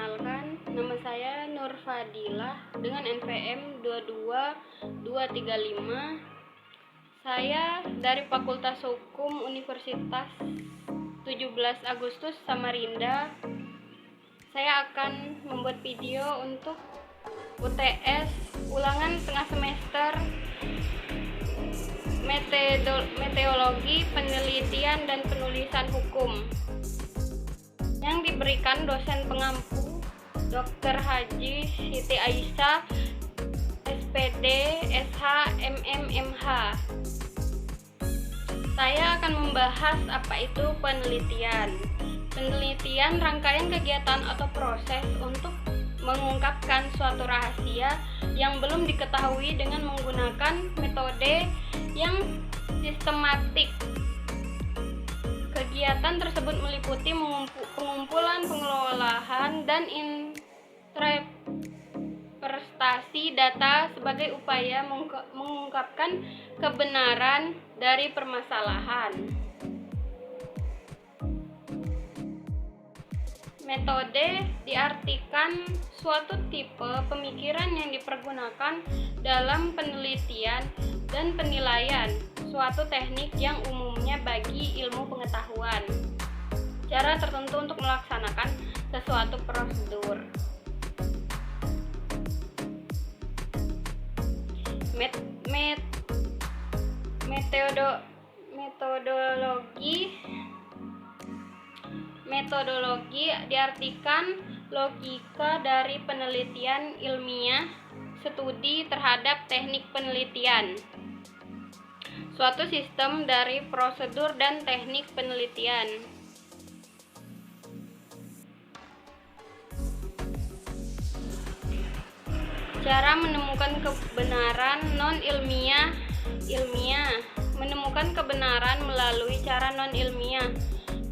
Perkenalkan, nama saya Nur Fadilah dengan NPM 22235. Saya dari Fakultas Hukum Universitas 17 Agustus Samarinda. Saya akan membuat video untuk UTS ulangan tengah semester Meteorologi, Penelitian dan Penulisan Hukum yang diberikan dosen pengampu Dr. Haji Siti Aisyah, SPD, SH, MM, MH. Saya akan membahas apa itu penelitian. Penelitian rangkaian kegiatan atau proses untuk mengungkapkan suatu rahasia yang belum diketahui dengan menggunakan metode yang sistematik. Kegiatan tersebut meliputi pengumpulan, pengelolaan, dan interpretasi data sebagai upaya mengungkapkan kebenaran dari permasalahan. Metode diartikan suatu tipe pemikiran yang dipergunakan dalam penelitian dan penilaian suatu teknik yang umumnya bagi ilmu pengetahuan. Cara tertentu untuk melaksanakan sesuatu prosedur. Metodologi diartikan logika dari penelitian ilmiah, studi terhadap teknik penelitian. Suatu sistem dari prosedur dan teknik penelitian. Cara menemukan kebenaran non-ilmiah. Menemukan kebenaran melalui cara non-ilmiah.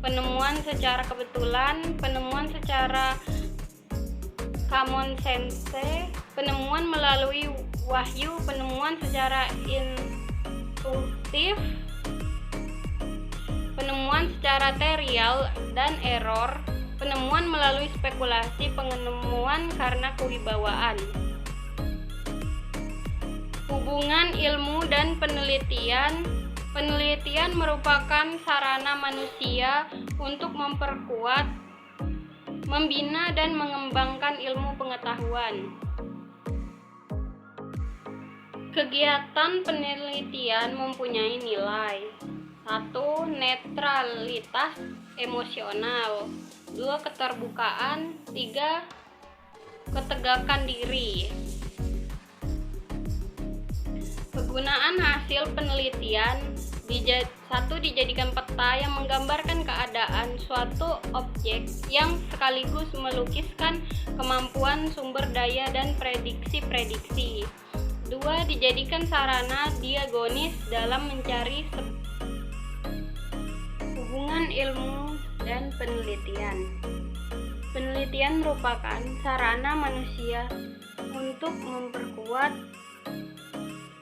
Penemuan secara kebetulan, penemuan secara common sense, penemuan melalui wahyu, penemuan secara intuitif, penemuan secara trial dan error, penemuan melalui spekulasi, penemuan karena kewibawaan. Hubungan ilmu dan penelitian. Penelitian merupakan sarana manusia untuk memperkuat, membina, dan mengembangkan ilmu pengetahuan. Kegiatan penelitian mempunyai nilai 1. Netralitas emosional 2. Keterbukaan 3. Ketegakan diri. Kegunaan hasil penelitian. 1. Dijadikan peta yang menggambarkan keadaan suatu objek yang sekaligus melukiskan kemampuan sumber daya dan prediksi-prediksi. 2. Dijadikan sarana diagonis dalam mencari hubungan ilmu dan penelitian. Penelitian merupakan sarana manusia untuk memperkuat,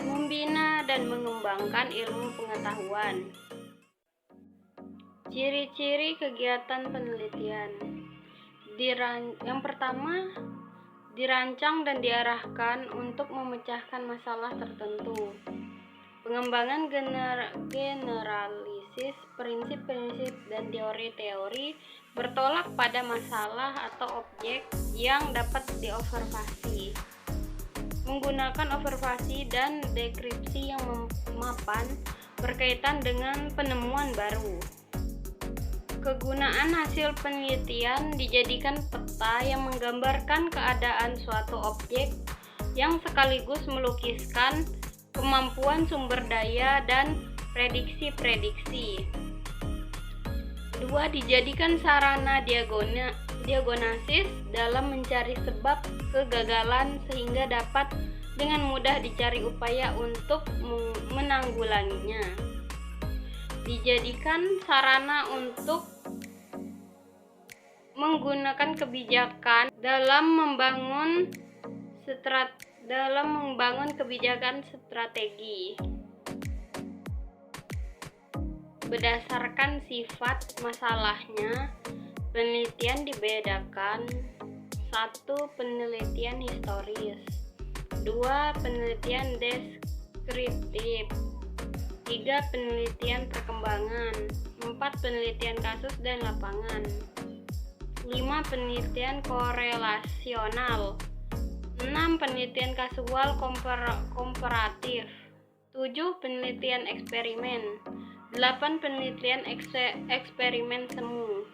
membina, dan mengembangkan ilmu pengetahuan. Ciri-ciri kegiatan penelitian. Yang pertama, dirancang dan diarahkan untuk memecahkan masalah tertentu. Pengembangan generalisis, prinsip-prinsip, dan teori-teori bertolak pada masalah atau objek yang dapat diobservasi. Menggunakan observasi dan deskripsi yang mapan berkaitan dengan penemuan baru. Kegunaan hasil penelitian dijadikan peta yang menggambarkan keadaan suatu objek yang sekaligus melukiskan kemampuan sumber daya dan prediksi-prediksi. 2. Dijadikan sarana diagnosis dalam mencari sebab kegagalan sehingga dapat dengan mudah dicari upaya untuk menanggulanginya. Dijadikan sarana untuk menggunakan kebijakan dalam membangun kebijakan strategi. Berdasarkan sifat masalahnya, penelitian dibedakan 1. Penelitian historis. 2. Penelitian deskriptif. 3. Penelitian perkembangan. 4. Penelitian kasus dan lapangan. 5. Penelitian korelasional. 6. Penelitian kasual komparatif. 7. Penelitian eksperimen. 8. Penelitian eksperimen semu.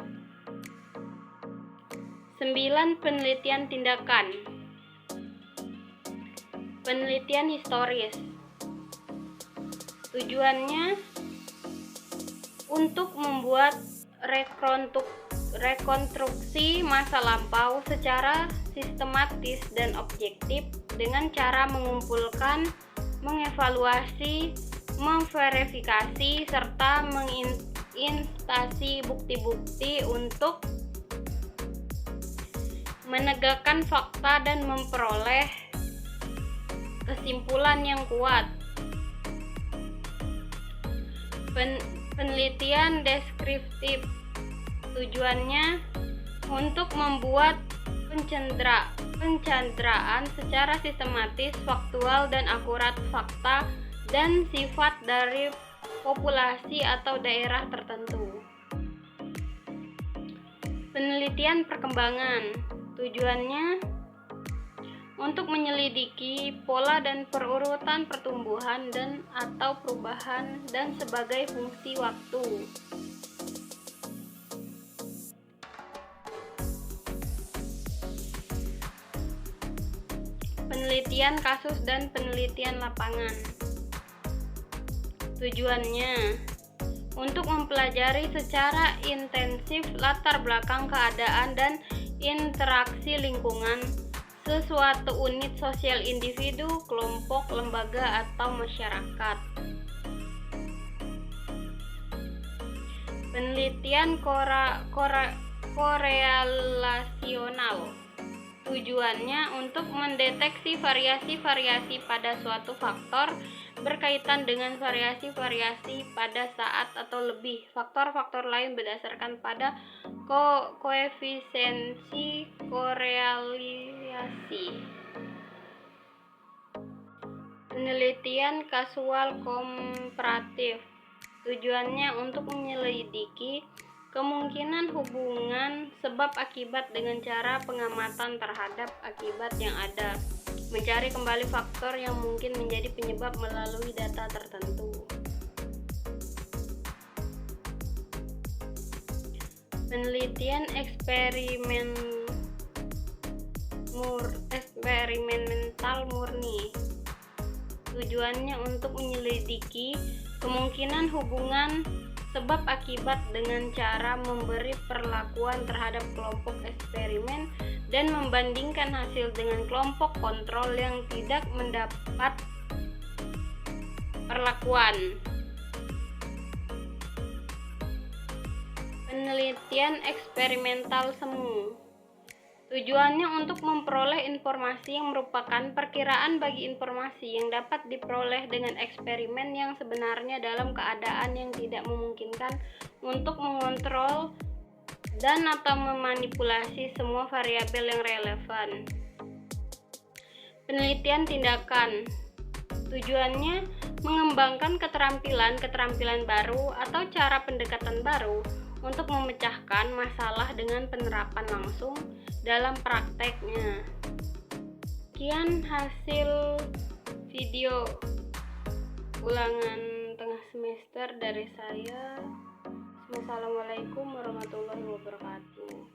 9. Penelitian tindakan. Penelitian historis. Tujuannya untuk membuat rekonstruksi masa lampau secara sistematis dan objektif dengan cara mengumpulkan, mengevaluasi, memverifikasi, serta menginstasi bukti-bukti untuk menegakkan fakta dan memperoleh kesimpulan yang kuat. Penelitian deskriptif. Tujuannya untuk membuat pencanderaan secara sistematis, faktual, dan akurat fakta dan sifat dari populasi atau daerah tertentu. Penelitian perkembangan. Tujuannya untuk menyelidiki pola dan perurutan pertumbuhan dan atau perubahan dan sebagai fungsi waktu. Penelitian kasus dan penelitian lapangan. Tujuannya untuk mempelajari secara intensif latar belakang keadaan dan interaksi lingkungan sesuatu unit sosial, individu, kelompok, lembaga, atau masyarakat. Penelitian korelasional. Tujuannya untuk mendeteksi variasi-variasi pada suatu faktor berkaitan dengan variasi-variasi pada saat atau lebih faktor-faktor lain berdasarkan pada koefisiensi korelasi. Penelitian kasual komparatif. Tujuannya untuk menyelidiki kemungkinan hubungan sebab akibat dengan cara pengamatan terhadap akibat yang ada, mencari kembali faktor yang mungkin menjadi penyebab melalui data tertentu. Penelitian eksperimental murni. Tujuannya untuk menyelidiki kemungkinan hubungan sebab akibat dengan cara memberi perlakuan terhadap kelompok eksperimen dan membandingkan hasil dengan kelompok kontrol yang tidak mendapat perlakuan. Penelitian eksperimental semu. Tujuannya untuk memperoleh informasi yang merupakan perkiraan bagi informasi yang dapat diperoleh dengan eksperimen yang sebenarnya dalam keadaan yang tidak memungkinkan untuk mengontrol dan atau memanipulasi semua variabel yang relevan. Penelitian tindakan. Tujuannya mengembangkan keterampilan baru atau cara pendekatan baru untuk memecahkan masalah dengan penerapan langsung dalam prakteknya. Sekian hasil video ulangan tengah semester dari saya. Wassalamualaikum warahmatullahi wabarakatuh.